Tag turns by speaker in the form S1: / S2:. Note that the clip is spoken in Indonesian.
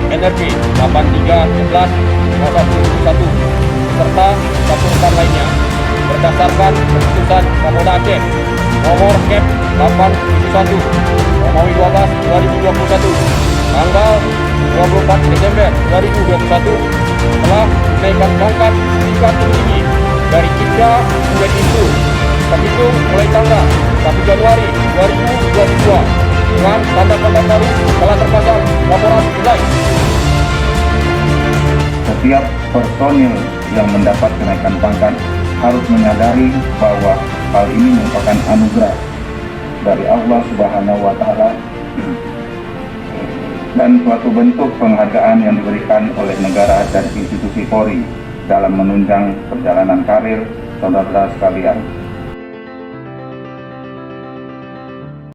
S1: NRP 8311 0111 serta satu rekan lainnya berdasarkan keputusan Kapolda Aceh nomor Kep 871 Romawi 12 2021 tanggal 24 Desember 2021 telah menaikkan pangkat tingkat tertinggi dari Ibda menjadi Ibtu terhitung mulai tanggal 1 Januari 2022 dengan tanda pangkat baru telah terpasang laporan nilai.
S2: Setiap personil yang mendapat kenaikan pangkat harus menyadari bahwa hal ini merupakan anugerah dari Allah Subhanahu wa Ta'ala dan suatu bentuk penghargaan yang diberikan oleh negara dan institusi Polri dalam menunjang perjalanan karir saudara sekalian.